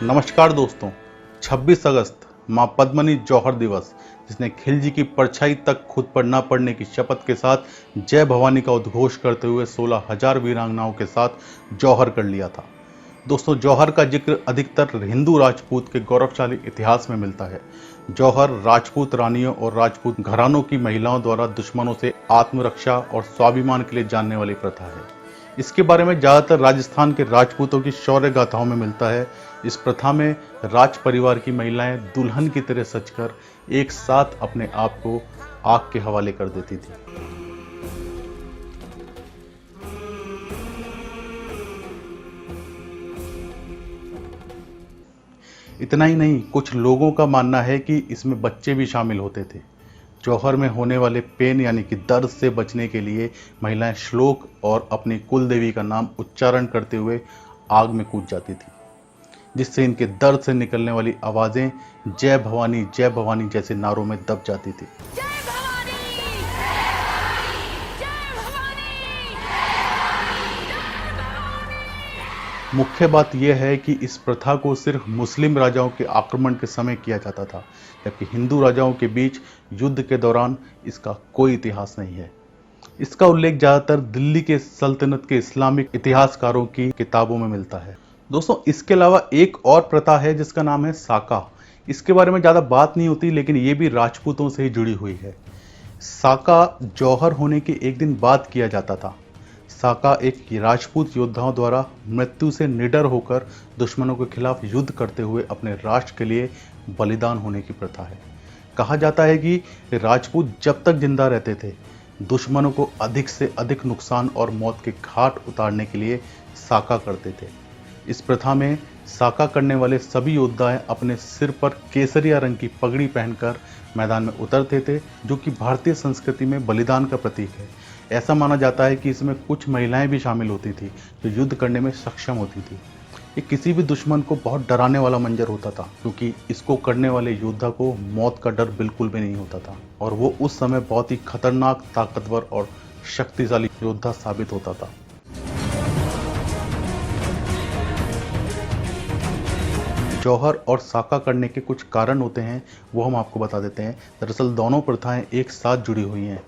नमस्कार दोस्तों, 26 अगस्त मां पद्मिनी जौहर दिवस, जिसने खिलजी की परछाई तक खुद पर न पड़ने की शपथ के साथ जय भवानी का उद्घोष करते हुए 16,000 वीरांगनाओं के साथ जौहर कर लिया था। दोस्तों, जौहर का जिक्र अधिकतर हिंदू राजपूत के गौरवशाली इतिहास में मिलता है। जौहर राजपूत रानियों और राजपूत घरानों की महिलाओं द्वारा दुश्मनों से आत्मरक्षा और स्वाभिमान के लिए जानने वाली प्रथा है। इसके बारे में ज़्यादातर राजस्थान के राजपूतों की शौर्य गाथाओं में मिलता है। इस प्रथा में राज परिवार की महिलाएं दुल्हन की तरह सजकर एक साथ अपने आप को आग के हवाले कर देती थी। इतना ही नहीं, कुछ लोगों का मानना है कि इसमें बच्चे भी शामिल होते थे। जौहर में होने वाले पेन यानी कि दर्द से बचने के लिए महिलाएं श्लोक और अपनी कुल देवी का नाम उच्चारण करते हुए आग में कूद जाती थी, जिससे इनके दर्द से निकलने वाली आवाजें जय भवानी जैसे नारों में दब जाती थी। मुख्य बात यह है कि इस प्रथा को सिर्फ मुस्लिम राजाओं के आक्रमण के समय किया जाता था, जबकि हिंदू राजाओं के बीच युद्ध के दौरान इसका कोई इतिहास नहीं है। इसका उल्लेख ज़्यादातर दिल्ली के सल्तनत के इस्लामिक इतिहासकारों की किताबों में मिलता है। दोस्तों, इसके अलावा एक और प्रथा है जिसका नाम है साका। इसके बारे में ज़्यादा बात नहीं होती, लेकिन ये भी राजपूतों से ही जुड़ी हुई है। साका जौहर होने के एक दिन बाद किया जाता था। साका एक राजपूत योद्धाओं द्वारा मृत्यु से निडर होकर दुश्मनों के खिलाफ युद्ध करते हुए अपने राष्ट्र के लिए बलिदान होने की प्रथा है। कहा जाता है कि राजपूत जब तक जिंदा रहते थे, दुश्मनों को अधिक से अधिक नुकसान और मौत के घाट उतारने के लिए साका करते थे। इस प्रथा में साका करने वाले सभी योद्धा अपने सिर पर केसरिया रंग की पगड़ी पहनकर मैदान में उतरते थे, जो कि भारतीय संस्कृति में बलिदान का प्रतीक है। ऐसा माना जाता है कि इसमें कुछ महिलाएं भी शामिल होती थी जो युद्ध करने में सक्षम होती थी। ये किसी भी दुश्मन को बहुत डराने वाला मंजर होता था, क्योंकि इसको करने वाले योद्धा को मौत का डर बिल्कुल भी नहीं होता था और वो उस समय बहुत ही खतरनाक, ताकतवर और शक्तिशाली योद्धा साबित होता था। जौहर और साका करने के कुछ कारण होते हैं, वो हम आपको बता देते हैं। दरअसल दोनों प्रथाएं एक साथ जुड़ी हुई हैं।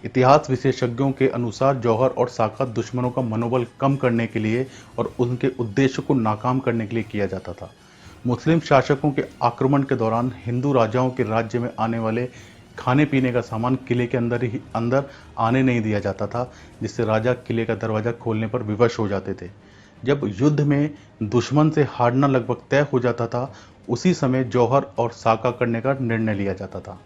इतिहास विशेषज्ञों के अनुसार जौहर और साका दुश्मनों का मनोबल कम करने के लिए और उनके उद्देश्य को नाकाम करने के लिए किया जाता था। मुस्लिम शासकों के आक्रमण के दौरान हिंदू राजाओं के राज्य में आने वाले खाने पीने का सामान किले के अंदर आने नहीं दिया जाता था, जिससे राजा किले का दरवाजा खोलने पर विवश हो जाते थे। जब युद्ध में दुश्मन से हारना लगभग तय हो जाता था, उसी समय जौहर और साका करने का निर्णय लिया जाता था।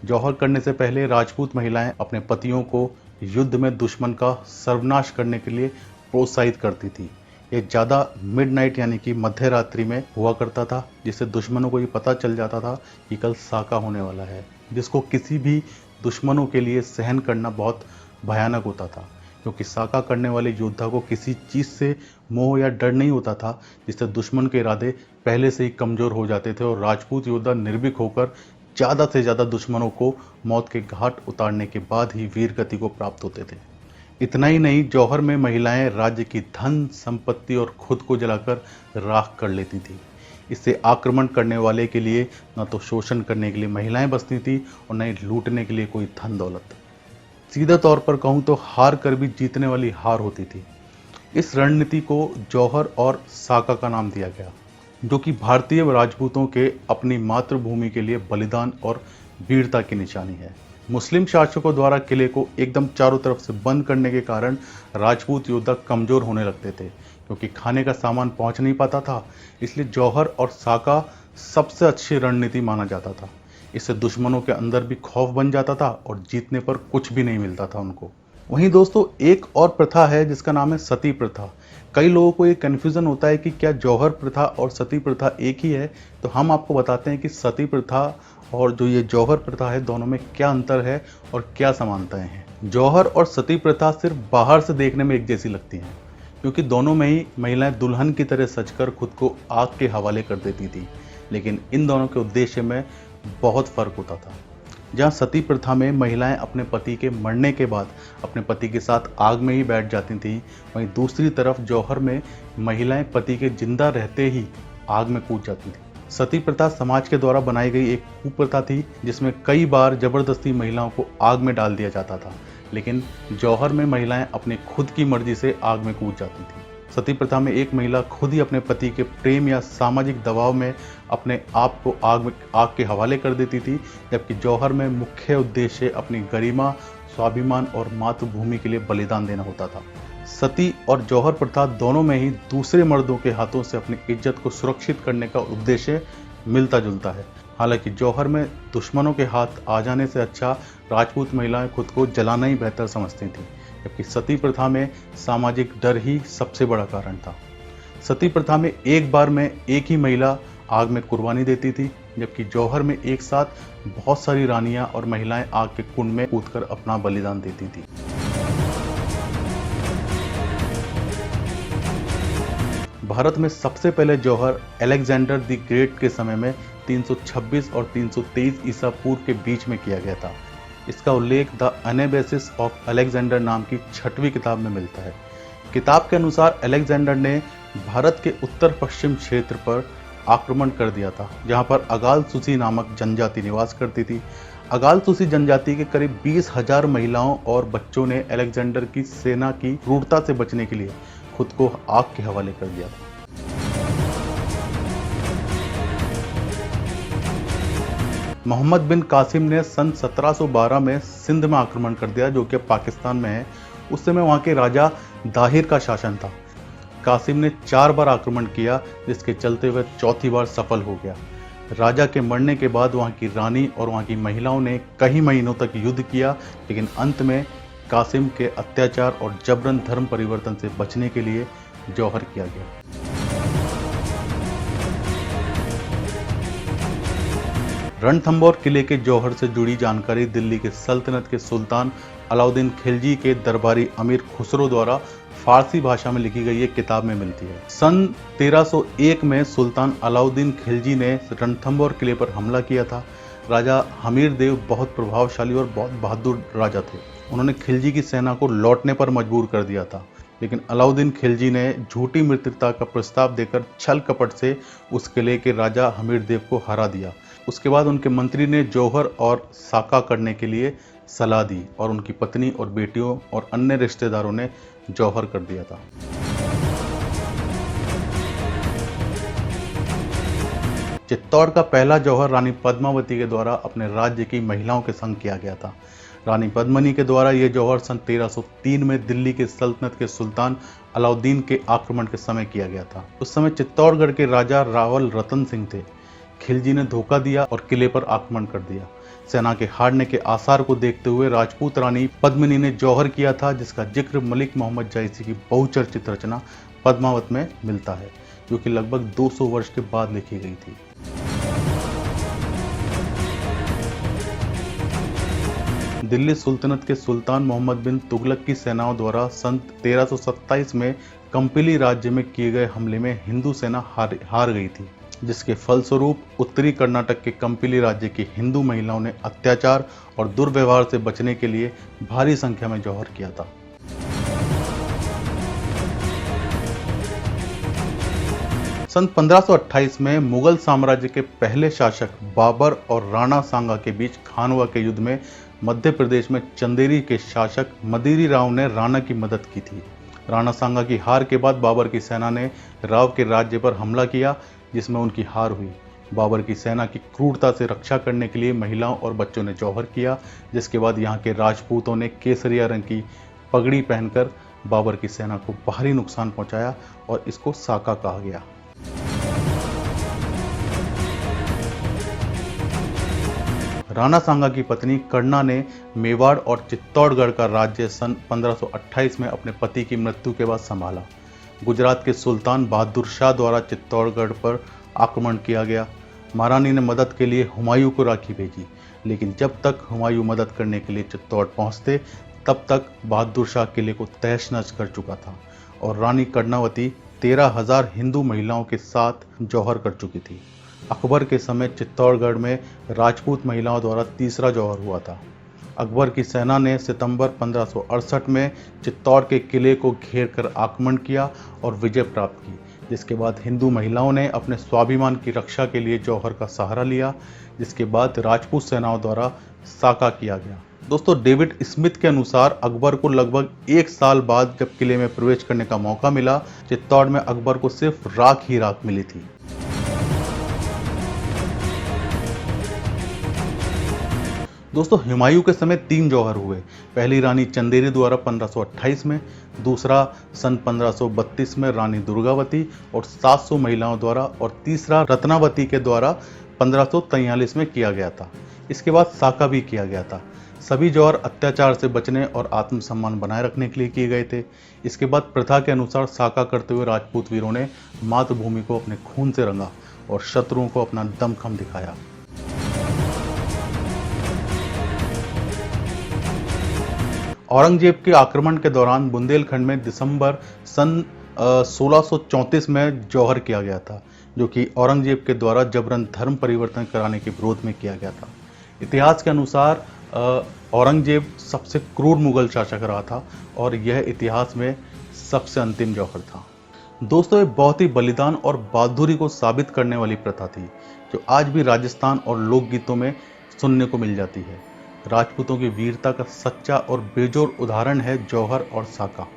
जौहर करने से पहले राजपूत महिलाएं अपने पतियों को युद्ध में दुश्मन का सर्वनाश करने के लिए प्रोत्साहित करती थी। ये ज़्यादा मिडनाइट यानी कि मध्य रात्रि में हुआ करता था, जिससे दुश्मनों को ये पता चल जाता था कि कल साका होने वाला है, जिसको किसी भी दुश्मनों के लिए सहन करना बहुत भयानक होता था, क्योंकि साका करने वाले योद्धा को किसी चीज़ से मोह या डर नहीं होता था, जिससे दुश्मन के इरादे पहले से ही कमज़ोर हो जाते थे और राजपूत योद्धा निर्भीक होकर ज़्यादा से ज़्यादा दुश्मनों को मौत के घाट उतारने के बाद ही वीर गति को प्राप्त होते थे। इतना ही नहीं, जौहर में महिलाएं राज्य की धन संपत्ति और खुद को जलाकर राख कर लेती थी। इससे आक्रमण करने वाले के लिए न तो शोषण करने के लिए महिलाएं बचती थी और न ही लूटने के लिए कोई धन दौलत। सीधा तौर पर कहूँ तो हार कर भी जीतने वाली हार होती थी। इस रणनीति को जौहर और साका का नाम दिया गया, जो कि भारतीय राजपूतों के अपनी मातृभूमि के लिए बलिदान और वीरता की निशानी है। मुस्लिम शासकों द्वारा किले को एकदम चारों तरफ से बंद करने के कारण राजपूत योद्धा कमजोर होने लगते थे, क्योंकि खाने का सामान पहुंच नहीं पाता था। इसलिए जौहर और साका सबसे अच्छी रणनीति माना जाता था। इससे दुश्मनों के अंदर भी खौफ बन जाता था और जीतने पर कुछ भी नहीं मिलता था उनको। वहीं दोस्तों, एक और प्रथा है जिसका नाम है सती प्रथा। कई लोगों को ये कन्फ्यूज़न होता है कि क्या जौहर प्रथा और सती प्रथा एक ही है, तो हम आपको बताते हैं कि सती प्रथा और जो ये जौहर प्रथा है, दोनों में क्या अंतर है और क्या समानताएं हैं। जौहर और सती प्रथा सिर्फ बाहर से देखने में एक जैसी लगती हैं, क्योंकि दोनों में ही महिलाएं दुल्हन की तरह सजकर खुद को आग के हवाले कर देती थी, लेकिन इन दोनों के उद्देश्य में बहुत फ़र्क होता था। जहाँ सती प्रथा में महिलाएं अपने पति के मरने के बाद अपने पति के साथ आग में ही बैठ जाती थीं, वहीं दूसरी तरफ जौहर में महिलाएं पति के जिंदा रहते ही आग में कूद जाती थी। सती प्रथा समाज के द्वारा बनाई गई एक कुप्रथा थी जिसमें कई बार जबरदस्ती महिलाओं को आग में डाल दिया जाता था, लेकिन जौहर में महिलाएं अपनी खुद की मर्जी से आग में कूद जाती थी। सती प्रथा में एक महिला खुद ही अपने पति के प्रेम या सामाजिक दबाव में अपने आप को आग के हवाले कर देती थी, जबकि जौहर में मुख्य उद्देश्य अपनी गरिमा, स्वाभिमान और मातृभूमि के लिए बलिदान देना होता था। सती और जौहर प्रथा दोनों में ही दूसरे मर्दों के हाथों से अपनी इज्जत को सुरक्षित करने का उद्देश्य मिलता जुलता है। हालांकि जौहर में दुश्मनों के हाथ आ जाने से अच्छा राजपूत महिलाएं खुद को जलाना ही बेहतर समझती थीं, जबकि सती प्रथा में सामाजिक डर ही सबसे बड़ा कारण था। सती प्रथा में एक बार में एक ही महिला आग में कुर्बानी देती थी, जबकि जौहर में एक साथ बहुत सारी रानियां और महिलाएं आग के कुंड में कूदकर अपना बलिदान देती थी। भारत में सबसे पहले जौहर अलेक्जेंडर द ग्रेट के समय में 326 और 323 ईसा पूर्व के बीच में किया गया था। इसका उल्लेख द एनेबेसिस ऑफ अलेक्जेंडर नाम की 6वीं किताब में मिलता है। किताब के अनुसार अलेक्जेंडर ने भारत के उत्तर पश्चिम क्षेत्र पर आक्रमण कर दिया था, जहां पर अगाल-सुसी नामक जनजाति निवास करती थी। अगाल-सुसी जनजाति के करीब 20,000 महिलाओं और बच्चों ने अलेक्जेंडर की सेना की क्रूरता से बचने के लिए खुद को आग के हवाले कर दिया था। मोहम्मद बिन कासिम ने सन 1712 में सिंध में आक्रमण कर दिया, जो कि पाकिस्तान में है। उस समय वहां के राजा दाहिर का शासन था। कासिम ने 4 बार आक्रमण किया, जिसके चलते वह चौथी बार सफल हो गया। राजा के मरने के बाद वहां की रानी और वहां की महिलाओं ने कई महीनों तक युद्ध किया, लेकिन अंत में कासिम के अत्याचार और जबरन धर्म परिवर्तन से बचने के लिए जौहर किया गया। रणथंबोर किले के जौहर से जुड़ी जानकारी दिल्ली के सल्तनत के सुल्तान अलाउद्दीन खिलजी के दरबारी अमीर खुसरो द्वारा फारसी भाषा में लिखी गई एक किताब में मिलती है। सन 1301 में सुल्तान अलाउद्दीन खिलजी ने रणथंबोर किले पर हमला किया था। राजा हमीर देव बहुत प्रभावशाली और बहुत बहादुर राजा थे। उन्होंने खिलजी की सेना को लौटने पर मजबूर कर दिया था, लेकिन अलाउद्दीन खिलजी ने झूठी मित्रता का प्रस्ताव देकर छल कपट से उस किले के राजा हमीर देव को हरा दिया। उसके बाद उनके मंत्री ने जौहर और साका करने के लिए सलाह दी और उनकी पत्नी और बेटियों और अन्य रिश्तेदारों ने जौहर कर दिया था। चित्तौड़ का पहला जौहर रानी पद्मावती के द्वारा अपने राज्य की महिलाओं के संग किया गया था। रानी पद्मिनी के द्वारा यह जौहर सन 1303 में दिल्ली के सल्तनत के सुल्तान अलाउद्दीन के आक्रमण के समय किया गया था। उस समय चित्तौड़गढ़ के राजा रावल रतन सिंह थे। खिलजी ने धोखा दिया और किले पर आक्रमण कर दिया। सेना के हारने के आसार को देखते हुए राजपूत रानी पद्मिनी ने जौहर किया था, जिसका जिक्र मलिक मोहम्मद जायसी की बहुचर्चित रचना पद्मावत में मिलता है, जो कि लगभग 200 वर्ष के बाद लिखी गई थी। दिल्ली सुल्तनत के सुल्तान मोहम्मद बिन तुगलक की सेनाओं द्वारा सन 1327 में कंपिली राज्य में किए गए हमले में हिंदू सेना हार गई थी, जिसके फलस्वरूप उत्तरी कर्नाटक के कंपिली राज्य की हिंदू महिलाओं ने अत्याचार और दुर्व्यवहार से बचने के लिए भारी संख्या में जौहर किया था। सन 1528 में मुगल साम्राज्य के पहले शासक बाबर और राणा सांगा के बीच खानवा के युद्ध में मध्य प्रदेश में चंदेरी के शासक मदिरी राव ने राणा की मदद की थी। राणा सांगा की हार के बाद बाबर की सेना ने राव के राज्य पर हमला किया, जिसमें उनकी हार हुई। बाबर की सेना की क्रूरता से रक्षा करने के लिए महिलाओं और बच्चों ने जौहर किया, जिसके बाद यहाँ के राजपूतों ने केसरिया रंग की पगड़ी पहनकर बाबर की सेना को भारी नुकसान पहुंचाया और इसको साका कहा गया। राणा सांगा की पत्नी कर्णा ने मेवाड़ और चित्तौड़गढ़ का राज्य सन 1528 में अपने पति की मृत्यु के बाद संभाला। गुजरात के सुल्तान बहादुर शाह द्वारा चित्तौड़गढ़ पर आक्रमण किया गया। महारानी ने मदद के लिए हुमायूं को राखी भेजी, लेकिन जब तक हुमायूं मदद करने के लिए चित्तौड़ पहुंचते, तब तक बहादुर शाह किले को तहस-नहस कर चुका था और रानी कर्णावती 13,000 हिंदू महिलाओं के साथ जौहर कर चुकी थी। अकबर के समय चित्तौड़गढ़ में राजपूत महिलाओं द्वारा तीसरा जौहर हुआ था। अकबर की सेना ने सितंबर 1568 में चित्तौड़ के किले को घेर कर आक्रमण किया और विजय प्राप्त की। जिसके बाद हिंदू महिलाओं ने अपने स्वाभिमान की रक्षा के लिए जौहर का सहारा लिया, जिसके बाद राजपूत सेनाओं द्वारा साका किया गया। दोस्तों, डेविड स्मिथ के अनुसार अकबर को लगभग 1 साल बाद जब किले में प्रवेश करने का मौका मिला, चित्तौड़ में अकबर को सिर्फ राख ही राख मिली थी। दोस्तों, हुमायूं के समय 3 जौहर हुए। पहली रानी चंदेरी द्वारा 1528 में, दूसरा सन 1532 में रानी दुर्गावती और 700 महिलाओं द्वारा, और तीसरा रत्नावती के द्वारा 1543 में किया गया था। इसके बाद साका भी किया गया था। सभी जौहर अत्याचार से बचने और आत्मसम्मान बनाए रखने के लिए किए गए थे। इसके बाद प्रथा के अनुसार साका करते हुए राजपूत वीरों ने मातृभूमि को अपने खून से रंगा और शत्रुओं को अपना दमखम दिखाया। औरंगजेब के आक्रमण के दौरान बुंदेलखंड में दिसंबर सन 1634 में जौहर किया गया था, जो कि औरंगजेब के द्वारा जबरन धर्म परिवर्तन कराने के विरोध में किया गया था। इतिहास के अनुसार औरंगजेब सबसे क्रूर मुगल शासक रहा था और यह इतिहास में सबसे अंतिम जौहर था। दोस्तों, ये बहुत ही बलिदान और बहादुरी को साबित करने वाली प्रथा थी, जो आज भी राजस्थान और लोकगीतों में सुनने को मिल जाती है। राजपूतों की वीरता का सच्चा और बेजोड़ उदाहरण है जौहर और साका।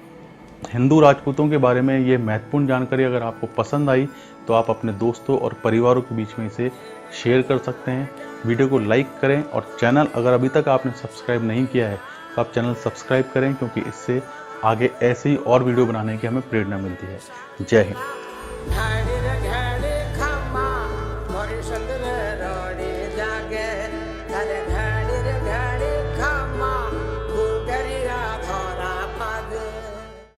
हिंदू राजपूतों के बारे में ये महत्वपूर्ण जानकारी अगर आपको पसंद आई तो आप अपने दोस्तों और परिवारों के बीच में इसे शेयर कर सकते हैं। वीडियो को लाइक करें और चैनल अगर अभी तक आपने सब्सक्राइब नहीं किया है तो आप चैनल सब्सक्राइब करें, क्योंकि इससे आगे ऐसे ही और वीडियो बनाने की हमें प्रेरणा मिलती है। जय हिंद।